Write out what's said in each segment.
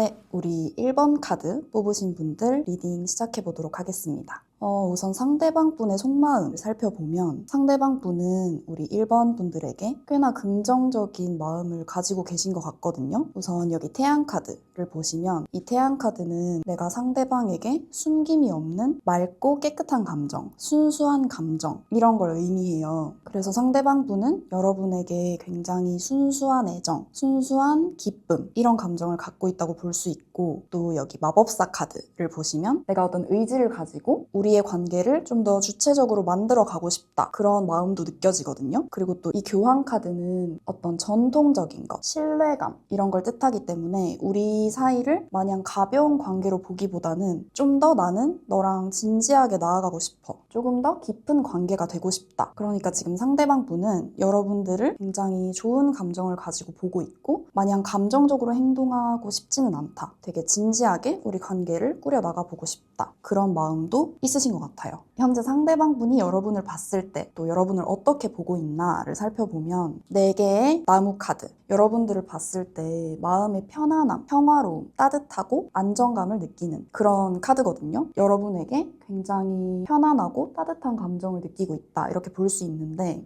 네, 우리 1번 카드 뽑으신 분들 리딩 시작해 보도록 하겠습니다. 우선 상대방 분의 속마음을 살펴보면 상대방 분은 우리 1번 분들에게 꽤나 긍정적인 마음을 가지고 계신 것 같거든요. 우선 여기 태양 카드를 보시면 이 태양 카드는 내가 상대방에게 숨김이 없는 맑고 깨끗한 감정, 순수한 감정 이런 걸 의미해요. 그래서 상대방 분은 여러분에게 굉장히 순수한 애정, 순수한 기쁨 이런 감정을 갖고 있다고 볼 수 있고, 또 여기 마법사 카드를 보시면 내가 어떤 의지를 가지고 우리의 관계를 좀 더 주체적으로 만들어 가고 싶다 그런 마음도 느껴지거든요. 그리고 또 이 교황 카드는 어떤 전통적인 것, 신뢰감 이런 걸 뜻하기 때문에 우리 사이를 마냥 가벼운 관계로 보기보다는 좀 더 나는 너랑 진지하게 나아가고 싶어, 조금 더 깊은 관계가 되고 싶다. 그러니까 지금 상대방 분은 여러분들을 굉장히 좋은 감정을 가지고 보고 있고 마냥 감정적으로 행동하고 싶지는 않다. 되게 진지하게 우리 관계를 꾸려나가 보고 싶다. 그런 마음도 있으신 것 같아요. 현재 상대방 분이 여러분을 봤을 때 또 여러분을 어떻게 보고 있나를 살펴보면 4개의 나무 카드, 여러분들을 봤을 때 마음의 편안함, 평화로움, 따뜻하고 안정감을 느끼는 그런 카드거든요. 여러분에게 굉장히 편안하고 따뜻한 감정을 느끼고 있다 이렇게 볼 수 있는데,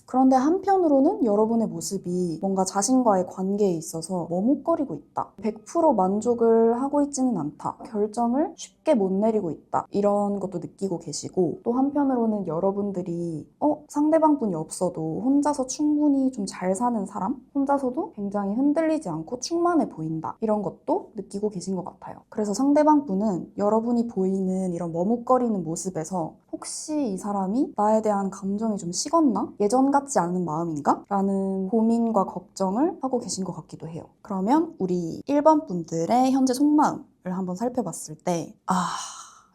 그런데 한편으로는 여러분의 모습이 뭔가 자신과의 관계에 있어서 머뭇거리고 있다, 100% 만족을 하고 있지는 않다, 결정을 쉽게 못 내리고 있다 이런 것도 느끼고 계시고, 또 한편으로는 여러분들이 상대방 분이 없어도 혼자서 충분히 좀 잘 사는 사람, 혼자서도 굉장히 흔들리지 않고 충만해 보인다 이런 것도 느끼고 계신 것 같아요. 그래서 상대방 분은 여러분이 보이는 이런 머뭇거리는 모습에서 혹시 이 사람이 나에 대한 감정이 좀 식었나? 예전 같지 않은 마음인가? 라는 고민과 걱정을 하고 계신 것 같기도 해요. 그러면 우리 1번 분들의 현재 속마음을 한번 살펴봤을 때,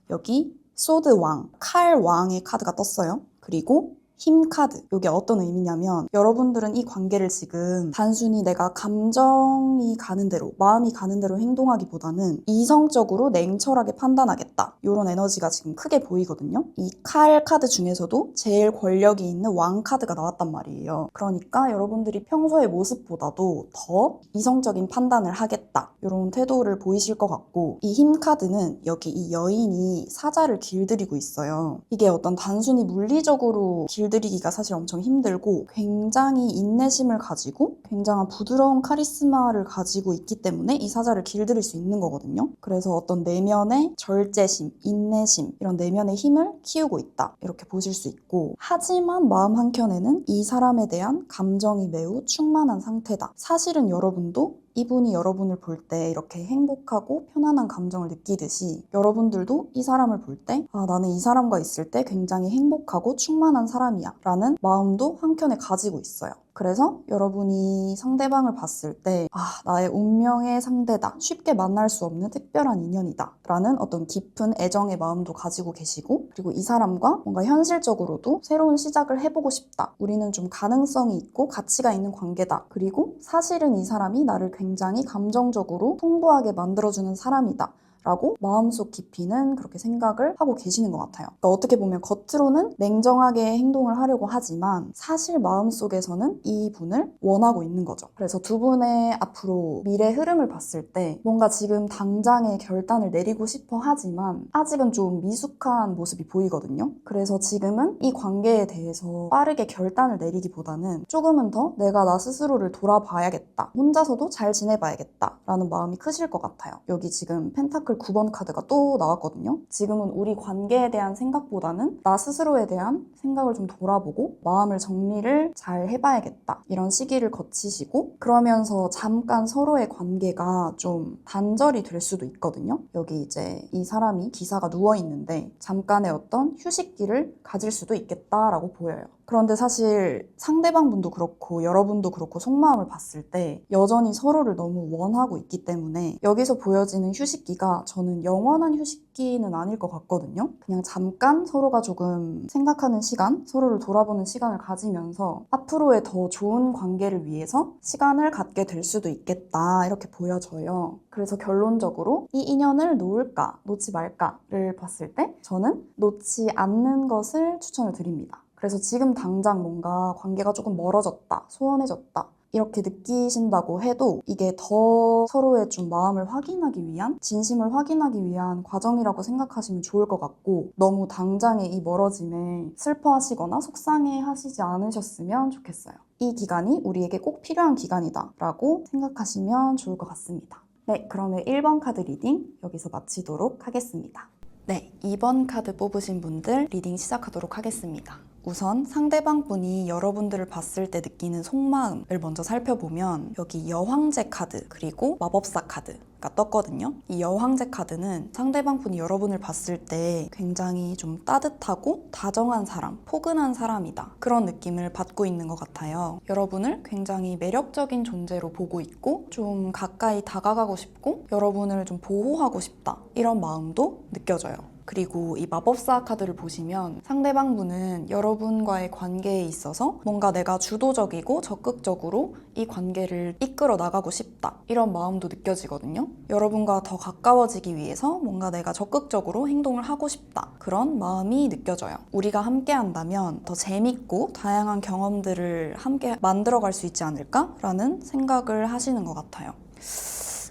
여기 소드 왕, 칼 왕의 카드가 떴어요. 그리고 힘 카드. 이게 어떤 의미냐면 여러분들은 이 관계를 지금 단순히 내가 감정이 가는 대로, 마음이 가는 대로 행동하기보다는 이성적으로 냉철하게 판단하겠다, 이런 에너지가 지금 크게 보이거든요. 이 칼 카드 중에서도 제일 권력이 있는 왕 카드가 나왔단 말이에요. 그러니까 여러분들이 평소의 모습보다도 더 이성적인 판단을 하겠다, 이런 태도를 보이실 것 같고, 이 힘 카드는 여기 이 여인이 사자를 길들이고 있어요. 이게 어떤 단순히 물리적으로 길들이기가 사실 엄청 힘들고 굉장히 인내심을 가지고 굉장한 부드러운 카리스마를 가지고 있기 때문에 이 사자를 길들일 수 있는 거거든요. 그래서 어떤 내면의 절제심, 인내심 이런 내면의 힘을 키우고 있다 이렇게 보실 수 있고, 하지만 마음 한켠에는 이 사람에 대한 감정이 매우 충만한 상태다. 사실은 여러분도 이분이 여러분을 볼 때 이렇게 행복하고 편안한 감정을 느끼듯이 여러분들도 이 사람을 볼 때 나는 이 사람과 있을 때 굉장히 행복하고 충만한 사람이야 라는 마음도 한켠에 가지고 있어요. 그래서 여러분이 상대방을 봤을 때 나의 운명의 상대다, 쉽게 만날 수 없는 특별한 인연이다 라는 어떤 깊은 애정의 마음도 가지고 계시고, 그리고 이 사람과 뭔가 현실적으로도 새로운 시작을 해보고 싶다, 우리는 좀 가능성이 있고 가치가 있는 관계다, 그리고 사실은 이 사람이 나를 굉장히 감정적으로 풍부하게 만들어주는 사람이다 라고 마음속 깊이는 그렇게 생각을 하고 계시는 것 같아요. 그러니까 어떻게 보면 겉으로는 냉정하게 행동을 하려고 하지만 사실 마음속에서는 이 분을 원하고 있는 거죠. 그래서 두 분의 앞으로 미래 흐름을 봤을 때 뭔가 지금 당장의 결단을 내리고 싶어 하지만 아직은 좀 미숙한 모습이 보이거든요. 그래서 지금은 이 관계에 대해서 빠르게 결단을 내리기보다는 조금은 더 내가 나 스스로를 돌아봐야겠다, 혼자서도 잘 지내봐야겠다 라는 마음이 크실 것 같아요. 여기 지금 펜타클 9번 카드가 또 나왔거든요. 지금은 우리 관계에 대한 생각보다는 나 스스로에 대한 생각을 좀 돌아보고 마음을 정리를 잘 해봐야겠다 이런 시기를 거치시고, 그러면서 잠깐 서로의 관계가 좀 단절이 될 수도 있거든요. 여기 이제 이 사람이 기사가 누워있는데 잠깐의 어떤 휴식기를 가질 수도 있겠다라고 보여요. 그런데 사실 상대방 분도 그렇고 여러분도 그렇고 속마음을 봤을 때 여전히 서로를 너무 원하고 있기 때문에 여기서 보여지는 휴식기가 저는 영원한 휴식기는 아닐 것 같거든요. 그냥 잠깐 서로가 조금 생각하는 시간, 서로를 돌아보는 시간을 가지면서 앞으로의 더 좋은 관계를 위해서 시간을 갖게 될 수도 있겠다 이렇게 보여져요. 그래서 결론적으로 이 인연을 놓을까 놓지 말까를 봤을 때 저는 놓지 않는 것을 추천을 드립니다. 그래서 지금 당장 뭔가 관계가 조금 멀어졌다, 소원해졌다 이렇게 느끼신다고 해도 이게 더 서로의 좀 마음을 확인하기 위한, 진심을 확인하기 위한 과정이라고 생각하시면 좋을 것 같고, 너무 당장의 이 멀어짐에 슬퍼하시거나 속상해 하시지 않으셨으면 좋겠어요. 이 기간이 우리에게 꼭 필요한 기간이다 라고 생각하시면 좋을 것 같습니다. 네, 그러면 1번 카드 리딩 여기서 마치도록 하겠습니다. 네, 2번 카드 뽑으신 분들 리딩 시작하도록 하겠습니다. 우선 상대방 분이 여러분들을 봤을 때 느끼는 속마음을 먼저 살펴보면 여기 여황제 카드 그리고 마법사 카드가 떴거든요. 이 여황제 카드는 상대방 분이 여러분을 봤을 때 굉장히 좀 따뜻하고 다정한 사람, 포근한 사람이다. 그런 느낌을 받고 있는 것 같아요. 여러분을 굉장히 매력적인 존재로 보고 있고 좀 가까이 다가가고 싶고 여러분을 좀 보호하고 싶다. 이런 마음도 느껴져요. 그리고 이 마법사 카드를 보시면 상대방 분은 여러분과의 관계에 있어서 뭔가 내가 주도적이고 적극적으로 이 관계를 이끌어 나가고 싶다 이런 마음도 느껴지거든요. 여러분과 더 가까워지기 위해서 뭔가 내가 적극적으로 행동을 하고 싶다 그런 마음이 느껴져요. 우리가 함께 한다면 더 재밌고 다양한 경험들을 함께 만들어갈 수 있지 않을까라는 생각을 하시는 것 같아요.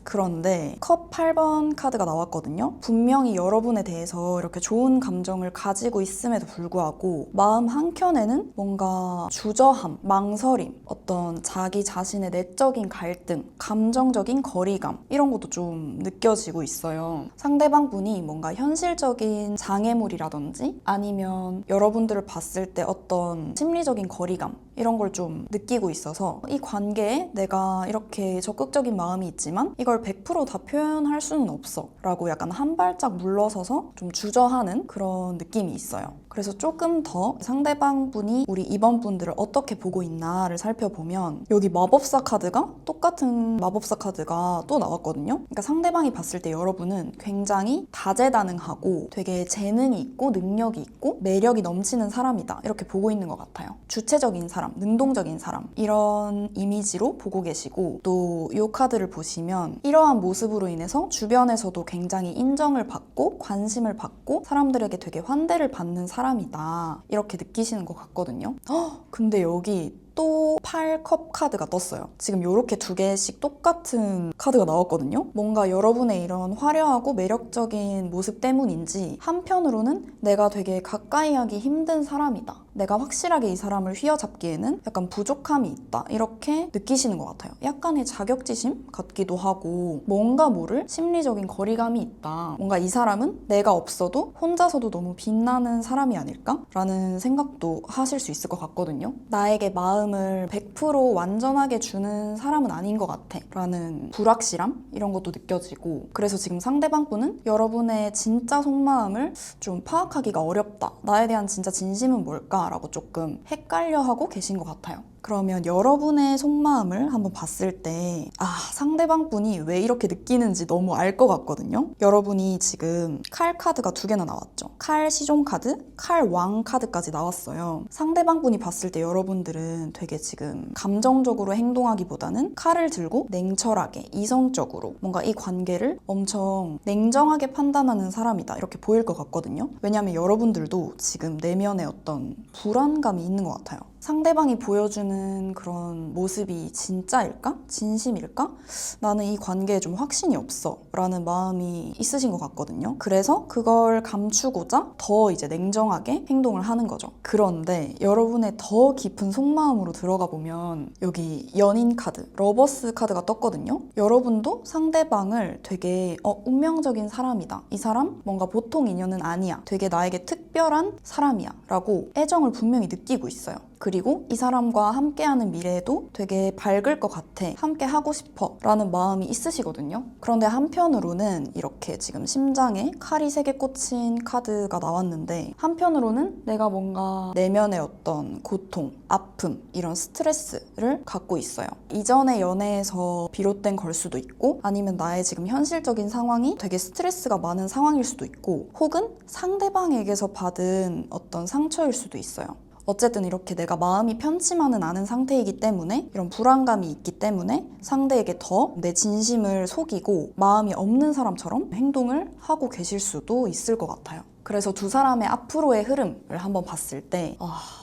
그런데 컵 8번 카드가 나왔거든요. 분명히 여러분에 대해서 이렇게 좋은 감정을 가지고 있음에도 불구하고 마음 한켠에는 뭔가 주저함, 망설임, 어떤 자기 자신의 내적인 갈등, 감정적인 거리감 이런 것도 좀 느껴지고 있어요. 상대방 분이 뭔가 현실적인 장애물이라든지 아니면 여러분들을 봤을 때 어떤 심리적인 거리감 이런 걸 좀 느끼고 있어서 이 관계에 내가 이렇게 적극적인 마음이 있지만 이걸 100% 다 표현할 수는 없어 라고 약간 한 발짝 물러서서 좀 주저하는 그런 느낌이 있어요. 그래서 조금 더 상대방 분이 우리 2번 분들을 어떻게 보고 있나를 살펴보면 여기 마법사 카드가 똑같은 마법사 카드가 또 나왔거든요. 그러니까 상대방이 봤을 때 여러분은 굉장히 다재다능하고 되게 재능이 있고 능력이 있고 매력이 넘치는 사람이다 이렇게 보고 있는 것 같아요. 주체적인 사람, 능동적인 사람 이런 이미지로 보고 계시고 또 이 카드를 보시면 이러한 모습으로 인해서 주변에서도 굉장히 인정을 받고 관심을 받고 사람들에게 되게 환대를 받는 사람이다 이렇게 느끼시는 것 같거든요. 근데 여기 또 8컵 카드가 떴어요. 지금 이렇게 두 개씩 똑같은 카드가 나왔거든요. 뭔가 여러분의 이런 화려하고 매력적인 모습 때문인지 한편으로는 내가 되게 가까이 하기 힘든 사람이다. 내가 확실하게 이 사람을 휘어잡기에는 약간 부족함이 있다. 이렇게 느끼시는 것 같아요. 약간의 자격지심 같기도 하고 뭔가 모를 심리적인 거리감이 있다. 뭔가 이 사람은 내가 없어도 혼자서도 너무 빛나는 사람이 아닐까? 라는 생각도 하실 수 있을 것 같거든요. 나에게 마음을 100% 완전하게 주는 사람은 아닌 것 같아 라는 불확실함? 이런 것도 느껴지고 그래서 지금 상대방 분은 여러분의 진짜 속마음을 좀 파악하기가 어렵다. 나에 대한 진짜 진심은 뭘까? 라고 조금 헷갈려하고 계신 것 같아요. 그러면 여러분의 속마음을 한번 봤을 때 상대방 분이 왜 이렇게 느끼는지 너무 알 것 같거든요. 여러분이 지금 칼 카드가 2개나 나왔죠. 칼 시종 카드, 칼 왕 카드까지 나왔어요. 상대방 분이 봤을 때 여러분들은 되게 지금 감정적으로 행동하기보다는 칼을 들고 냉철하게 이성적으로 뭔가 이 관계를 엄청 냉정하게 판단하는 사람이다 이렇게 보일 것 같거든요. 왜냐하면 여러분들도 지금 내면에 어떤 불안감이 있는 것 같아요. 상대방이 보여주는 그런 모습이 진짜일까? 진심일까? 나는 이 관계에 좀 확신이 없어 라는 마음이 있으신 것 같거든요. 그래서 그걸 감추고자 더 이제 냉정하게 행동을 하는 거죠. 그런데 여러분의 더 깊은 속마음으로 들어가 보면 여기 연인 카드, 러버스 카드가 떴거든요. 여러분도 상대방을 되게 운명적인 사람이다. 이 사람 뭔가 보통 인연은 아니야. 되게 나에게 특별한 사람이야 라고 애정을 분명히 느끼고 있어요. 그리고 이 사람과 함께하는 미래에도 되게 밝을 것 같아. 함께 하고 싶어 라는 마음이 있으시거든요. 그런데 한편으로는 이렇게 지금 심장에 칼이 3개 꽂힌 카드가 나왔는데 한편으로는 내가 뭔가 내면의 어떤 고통, 아픔, 이런 스트레스를 갖고 있어요. 이전의 연애에서 비롯된 걸 수도 있고 아니면 나의 지금 현실적인 상황이 되게 스트레스가 많은 상황일 수도 있고 혹은 상대방에게서 받은 어떤 상처일 수도 있어요. 어쨌든 이렇게 내가 마음이 편치만은 않은 상태이기 때문에 이런 불안감이 있기 때문에 상대에게 더 내 진심을 속이고 마음이 없는 사람처럼 행동을 하고 계실 수도 있을 것 같아요. 그래서 두 사람의 앞으로의 흐름을 한번 봤을 때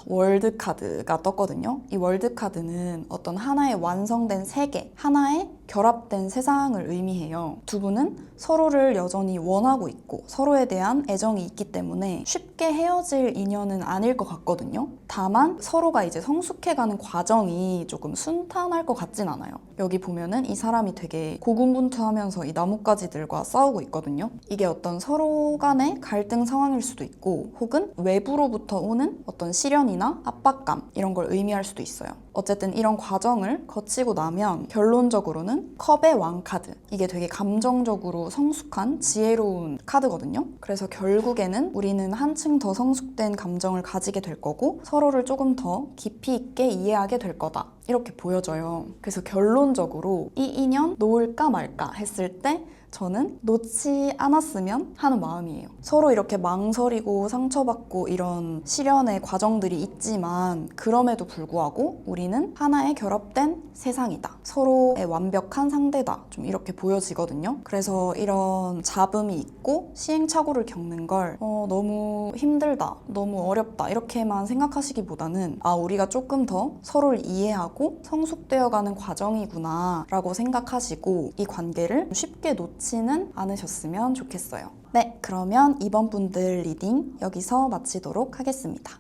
월드 카드가 떴거든요. 이 월드 카드는 어떤 하나의 완성된 세계, 하나의 결합된 세상을 의미해요. 두 분은 서로를 여전히 원하고 있고 서로에 대한 애정이 있기 때문에 쉽게 헤어질 인연은 아닐 것 같거든요. 다만 서로가 이제 성숙해가는 과정이 조금 순탄할 것 같진 않아요. 여기 보면은 이 사람이 되게 고군분투하면서 이 나뭇가지들과 싸우고 있거든요. 이게 어떤 서로 간의 갈등 상황일 수도 있고 혹은 외부로부터 오는 어떤 시련이나 압박감 이런 걸 의미할 수도 있어요. 어쨌든 이런 과정을 거치고 나면 결론적으로는 컵의 왕 카드. 이게 되게 감정적으로 성숙한 지혜로운 카드거든요. 그래서 결국에는 우리는 한층 더 성숙된 감정을 가지게 될 거고 서로를 조금 더 깊이 있게 이해하게 될 거다. 이렇게 보여져요. 그래서 결론적으로 이 인연 놓을까 말까 했을 때 저는 놓지 않았으면 하는 마음이에요. 서로 이렇게 망설이고 상처받고 이런 시련의 과정들이 있지만 그럼에도 불구하고 우리는 하나의 결합된 세상이다. 서로의 완벽한 상대다. 좀 이렇게 보여지거든요. 그래서 이런 잡음이 있고 시행착오를 겪는 걸 너무 힘들다, 너무 어렵다 이렇게만 생각하시기보다는 우리가 조금 더 서로를 이해하고 성숙되어가는 과정이구나 라고 생각하시고 이 관계를 쉽게 놓지는 않으셨으면 좋겠어요. 네, 그러면 이번 분들 리딩 여기서 마치도록 하겠습니다.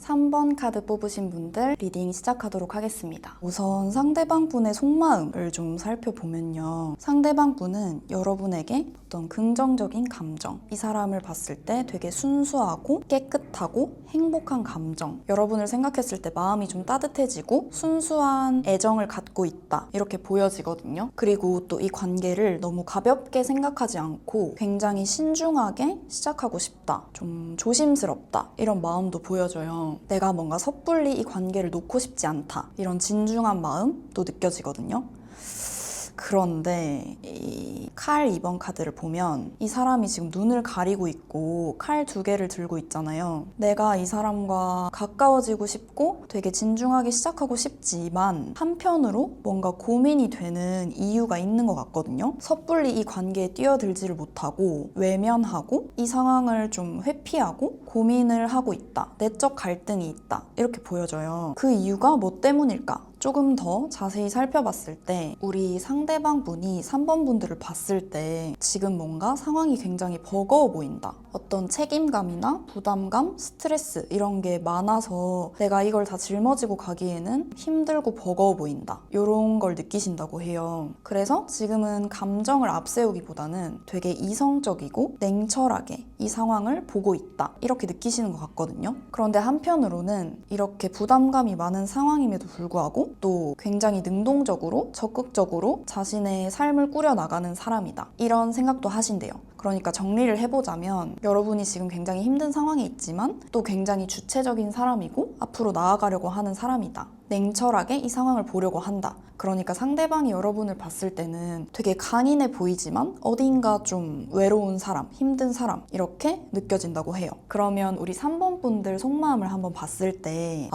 3번 카드 뽑으신 분들 리딩 시작하도록 하겠습니다. 우선 상대방 분의 속마음을 좀 살펴보면요. 상대방 분은 여러분에게 어떤 긍정적인 감정, 이 사람을 봤을 때 되게 순수하고 깨끗하고 행복한 감정, 여러분을 생각했을 때 마음이 좀 따뜻해지고 순수한 애정을 갖고 있다. 이렇게 보여지거든요. 그리고 또 이 관계를 너무 가볍게 생각하지 않고 굉장히 신중하게 시작하고 싶다. 좀 조심스럽다. 이런 마음도 보여져요. 내가 뭔가 섣불리 이 관계를 놓고 싶지 않다. 이런 진중한 마음도 느껴지거든요. 그런데 이 칼 2번 카드를 보면 이 사람이 지금 눈을 가리고 있고 칼 2개를 들고 있잖아요. 내가 이 사람과 가까워지고 싶고 되게 진중하게 시작하고 싶지만 한편으로 뭔가 고민이 되는 이유가 있는 것 같거든요. 섣불리 이 관계에 뛰어들지를 못하고 외면하고 이 상황을 좀 회피하고 고민을 하고 있다. 내적 갈등이 있다. 이렇게 보여져요. 그 이유가 뭐 때문일까? 조금 더 자세히 살펴봤을 때 우리 상대방 분이 3번 분들을 봤을 때 지금 뭔가 상황이 굉장히 버거워 보인다. 어떤 책임감이나 부담감, 스트레스 이런 게 많아서 내가 이걸 다 짊어지고 가기에는 힘들고 버거워 보인다. 이런 걸 느끼신다고 해요. 그래서 지금은 감정을 앞세우기보다는 되게 이성적이고 냉철하게 이 상황을 보고 있다. 이렇게 느끼시는 것 같거든요. 그런데 한편으로는 이렇게 부담감이 많은 상황임에도 불구하고 또 굉장히 능동적으로 적극적으로 자신의 삶을 꾸려나가는 사람이다. 이런 생각도 하신대요. 그러니까 정리를 해보자면 여러분이 지금 굉장히 힘든 상황에 있지만 또 굉장히 주체적인 사람이고 앞으로 나아가려고 하는 사람이다. 냉철하게 이 상황을 보려고 한다. 그러니까 상대방이 여러분을 봤을 때는 되게 강인해 보이지만 어딘가 좀 외로운 사람, 힘든 사람 이렇게 느껴진다고 해요. 그러면 우리 3번 분들 속마음을 한번 봤을 때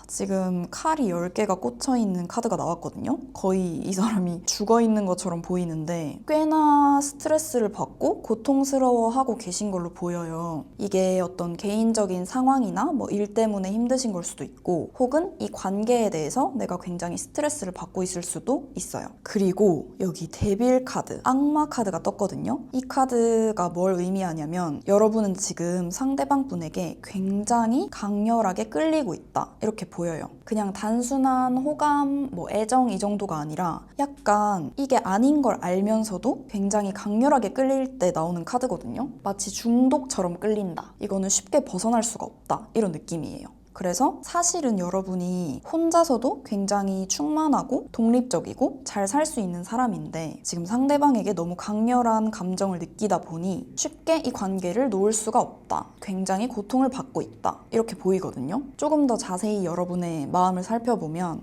지금 칼이 10개가 꽂혀있는 카드가 나왔거든요. 거의 이 사람이 죽어있는 것처럼 보이는데 꽤나 스트레스를 받고 고통스러워하고 계신 걸로 보여요. 이게 어떤 개인적인 상황이나 뭐 일 때문에 힘드신 걸 수도 있고 혹은 이 관계에 대해서 내가 굉장히 스트레스를 받고 있을 수도 있어요. 그리고 여기 데빌 카드, 악마 카드가 떴거든요. 이 카드가 뭘 의미하냐면 여러분은 지금 상대방 분에게 굉장히 강렬하게 끌리고 있다. 이렇게 보여요. 그냥 단순한 호감, 애정 이 정도가 아니라 약간 이게 아닌 걸 알면서도 굉장히 강렬하게 끌릴 때 나오는 카드거든요. 마치 중독처럼 끌린다. 이거는 쉽게 벗어날 수가 없다. 이런 느낌이에요. 그래서 사실은 여러분이 혼자서도 굉장히 충만하고 독립적이고 잘 살 수 있는 사람인데 지금 상대방에게 너무 강렬한 감정을 느끼다 보니 쉽게 이 관계를 놓을 수가 없다. 굉장히 고통을 받고 있다. 이렇게 보이거든요. 조금 더 자세히 여러분의 마음을 살펴보면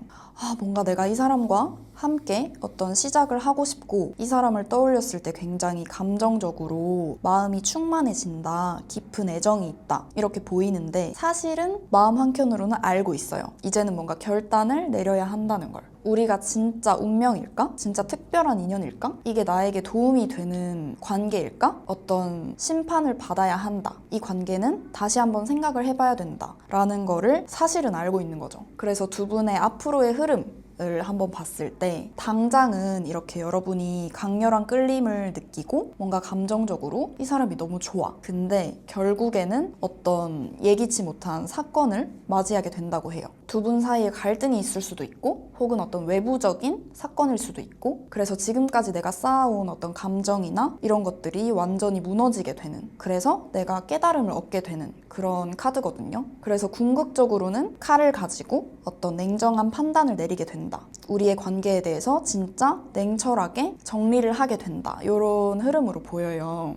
뭔가 내가 이 사람과 함께 어떤 시작을 하고 싶고 이 사람을 떠올렸을 때 굉장히 감정적으로 마음이 충만해진다, 깊은 애정이 있다 이렇게 보이는데 사실은 마음 한켠으로는 알고 있어요. 이제는 뭔가 결단을 내려야 한다는 걸. 우리가 진짜 운명일까? 진짜 특별한 인연일까? 이게 나에게 도움이 되는 관계일까? 어떤 심판을 받아야 한다. 이 관계는 다시 한번 생각을 해봐야 된다. 라는 거를 사실은 알고 있는 거죠. 그래서 두 분의 앞으로의 흐름을 한번 봤을 때 당장은 이렇게 여러분이 강렬한 끌림을 느끼고 뭔가 감정적으로 이 사람이 너무 좋아. 근데 결국에는 어떤 예기치 못한 사건을 맞이하게 된다고 해요. 두 분 사이에 갈등이 있을 수도 있고 혹은 어떤 외부적인 사건일 수도 있고 그래서 지금까지 내가 쌓아온 어떤 감정이나 이런 것들이 완전히 무너지게 되는 그래서 내가 깨달음을 얻게 되는 그런 카드거든요. 그래서 궁극적으로는 칼을 가지고 어떤 냉정한 판단을 내리게 된다. 우리의 관계에 대해서 진짜 냉철하게 정리를 하게 된다. 이런 흐름으로 보여요.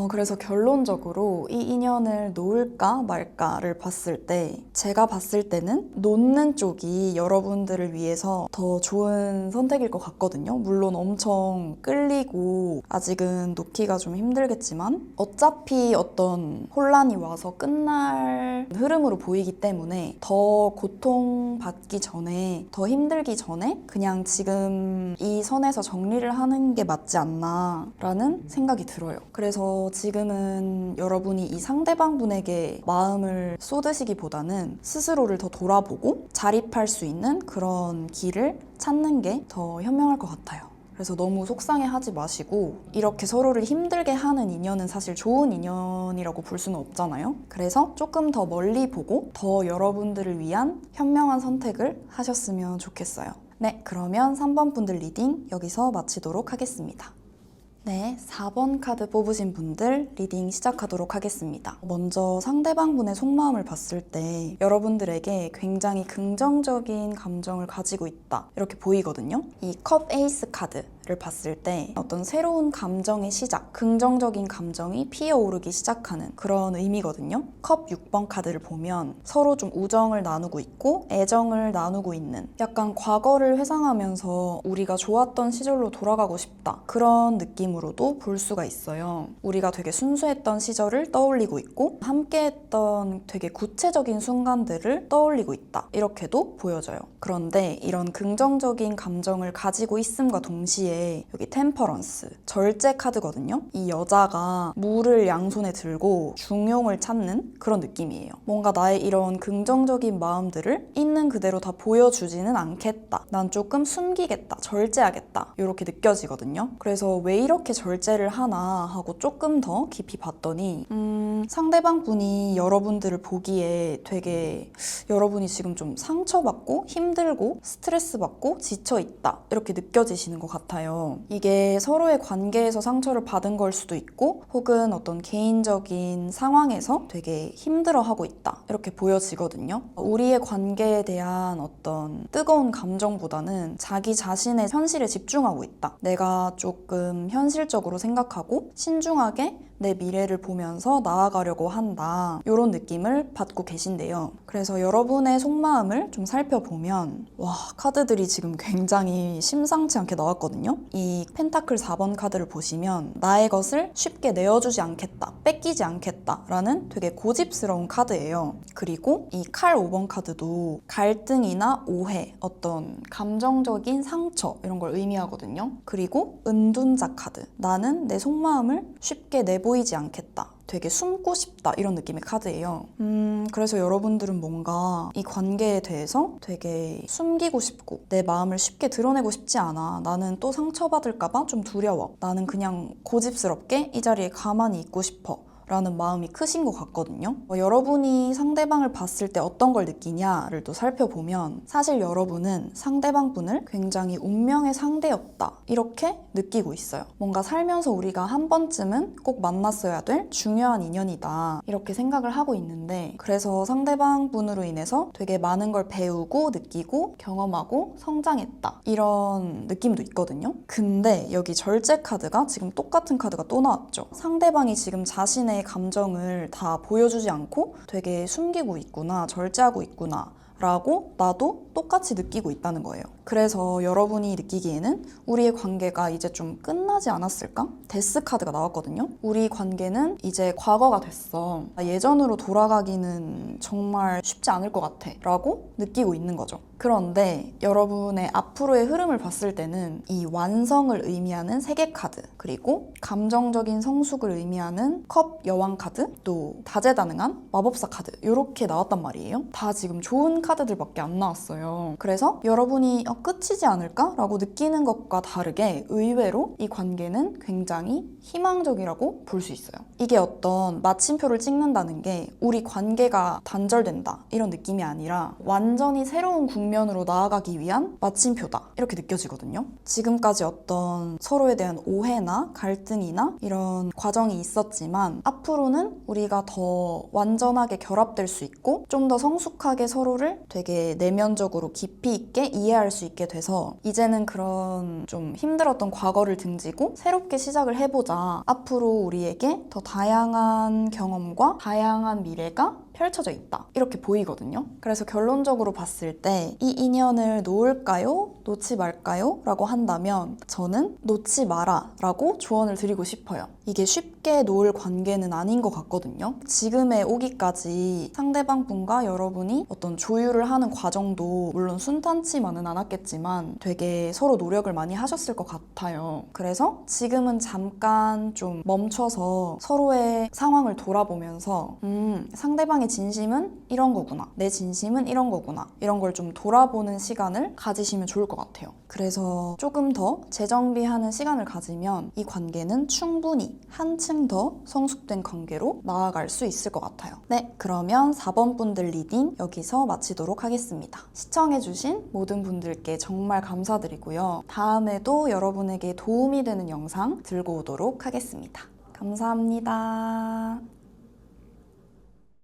그래서 결론적으로 이 인연을 놓을까 말까를 봤을 때 제가 봤을 때는 놓는 쪽이 여러분들을 위해서 더 좋은 선택일 것 같거든요. 물론 엄청 끌리고 아직은 놓기가 좀 힘들겠지만 어차피 어떤 혼란이 와서 끝날 흐름으로 보이기 때문에 더 고통받기 전에 더 힘들기 전에 그냥 지금 이 선에서 정리를 하는 게 맞지 않나 라는 생각이 들어요. 그래서 지금은 여러분이 이 상대방 분에게 마음을 쏟으시기보다는 스스로를 더 돌아보고 자립할 수 있는 그런 길을 찾는 게 더 현명할 것 같아요. 그래서 너무 속상해하지 마시고 이렇게 서로를 힘들게 하는 인연은 사실 좋은 인연이라고 볼 수는 없잖아요. 그래서 조금 더 멀리 보고 더 여러분들을 위한 현명한 선택을 하셨으면 좋겠어요. 네, 그러면 3번 분들 리딩 여기서 마치도록 하겠습니다. 네, 4번 카드 뽑으신 분들 리딩 시작하도록 하겠습니다. 먼저 상대방 분의 속마음을 봤을 때 여러분들에게 굉장히 긍정적인 감정을 가지고 있다 이렇게 보이거든요. 이 컵 에이스 카드를 봤을 때 어떤 새로운 감정의 시작, 긍정적인 감정이 피어오르기 시작하는 그런 의미거든요. 컵 6번 카드를 보면 서로 좀 우정을 나누고 있고 애정을 나누고 있는 약간 과거를 회상하면서 우리가 좋았던 시절로 돌아가고 싶다 그런 느낌으로도 볼 수가 있어요. 우리가 되게 순수했던 시절을 떠올리고 있고 함께했던 되게 구체적인 순간들을 떠올리고 있다 이렇게도 보여져요. 그런데 이런 긍정적인 감정을 가지고 있음과 동시에 여기 템퍼런스, 절제 카드거든요. 이 여자가 물을 양손에 들고 중용을 찾는 그런 느낌이에요. 뭔가 나의 이런 긍정적인 마음들을 있는 그대로 다 보여주지는 않겠다. 난 조금 숨기겠다, 절제하겠다 이렇게 느껴지거든요. 그래서 왜 이렇게 절제를 하나 하고 조금 더 깊이 봤더니 상대방 분이 여러분들을 보기에 되게 여러분이 지금 좀 상처받고 힘들고 스트레스 받고 지쳐있다 이렇게 느껴지시는 것 같아요. 이게 서로의 관계에서 상처를 받은 걸 수도 있고 혹은 어떤 개인적인 상황에서 되게 힘들어하고 있다 이렇게 보여지거든요. 우리의 관계에 대한 어떤 뜨거운 감정보다는 자기 자신의 현실에 집중하고 있다. 내가 조금 현실적으로 생각하고 신중하게 내 미래를 보면서 나아가려고 한다. 이런 느낌을 받고 계신데요. 그래서 여러분의 속마음을 좀 살펴보면 카드들이 지금 굉장히 심상치 않게 나왔거든요. 이 펜타클 4번 카드를 보시면 나의 것을 쉽게 내어주지 않겠다, 뺏기지 않겠다 라는 되게 고집스러운 카드예요. 그리고 이 칼 5번 카드도 갈등이나 오해, 어떤 감정적인 상처 이런 걸 의미하거든요. 그리고 은둔자 카드, 나는 내 속마음을 쉽게 내보이지 않겠다, 되게 숨고 싶다 이런 느낌의 카드예요. 그래서 여러분들은 뭔가 이 관계에 대해서 되게 숨기고 싶고 내 마음을 쉽게 드러내고 싶지 않아. 나는 또 상처받을까봐 좀 두려워. 나는 그냥 고집스럽게 이 자리에 가만히 있고 싶어 라는 마음이 크신 것 같거든요. 여러분이 상대방을 봤을 때 어떤 걸 느끼냐를 또 살펴보면 사실 여러분은 상대방 분을 굉장히 운명의 상대였다 이렇게 느끼고 있어요. 뭔가 살면서 우리가 한 번쯤은 꼭 만났어야 될 중요한 인연이다 이렇게 생각을 하고 있는데 그래서 상대방 분으로 인해서 되게 많은 걸 배우고 느끼고 경험하고 성장했다 이런 느낌도 있거든요. 근데 여기 절제 카드가 지금 똑같은 카드가 또 나왔죠. 상대방이 지금 자신의 감정을 다 보여주지 않고 되게 숨기고 있구나, 절제하고 있구나 라고 나도 똑같이 느끼고 있다는 거예요. 그래서 여러분이 느끼기에는 우리의 관계가 이제 좀 끝나지 않았을까? 데스 카드가 나왔거든요. 우리 관계는 이제 과거가 됐어. 예전으로 돌아가기는 정말 쉽지 않을 것 같아. 라고 느끼고 있는 거죠. 그런데 여러분의 앞으로의 흐름을 봤을 때는 이 완성을 의미하는 세계 카드, 그리고 감정적인 성숙을 의미하는 컵 여왕 카드, 또 다재다능한 마법사 카드 이렇게 나왔단 말이에요. 다 지금 좋은 카드들밖에 안 나왔어요. 그래서 여러분이 끝이지 않을까? 라고 느끼는 것과 다르게 의외로 이 관계는 굉장히 희망적이라고 볼 수 있어요. 이게 어떤 마침표를 찍는다는 게 우리 관계가 단절된다 이런 느낌이 아니라 완전히 새로운 국면으로 나아가기 위한 마침표다 이렇게 느껴지거든요. 지금까지 어떤 서로에 대한 오해나 갈등이나 이런 과정이 있었지만 앞으로는 우리가 더 완전하게 결합될 수 있고 좀 더 성숙하게 서로를 되게 내면적으로 깊이 있게 이해할 수 있게 돼서 이제는 그런 좀 힘들었던 과거를 등지고 새롭게 시작을 해보자. 앞으로 우리에게 더 다양한 경험과 다양한 미래가 펼쳐져 있다. 이렇게 보이거든요. 그래서 결론적으로 봤을 때 이 인연을 놓을까요? 놓지 말까요? 라고 한다면 저는 놓지 마라 라고 조언을 드리고 싶어요. 이게 쉽게 놓을 관계는 아닌 것 같거든요. 지금에 오기까지 상대방 분과 여러분이 어떤 조율을 하는 과정도 물론 순탄치만은 않았겠지만 되게 서로 노력을 많이 하셨을 것 같아요. 그래서 지금은 잠깐 좀 멈춰서 서로의 상황을 돌아보면서 상대방의 진심은 이런 거구나. 내 진심은 이런 거구나. 이런 걸 좀 돌아보는 시간을 가지시면 좋을 것 같아요. 그래서 조금 더 재정비하는 시간을 가지면 이 관계는 충분히 한층 더 성숙된 관계로 나아갈 수 있을 것 같아요. 네, 그러면 4번 분들 리딩 여기서 마치도록 하겠습니다. 시청해주신 모든 분들께 정말 감사드리고요. 다음에도 여러분에게 도움이 되는 영상 들고 오도록 하겠습니다. 감사합니다.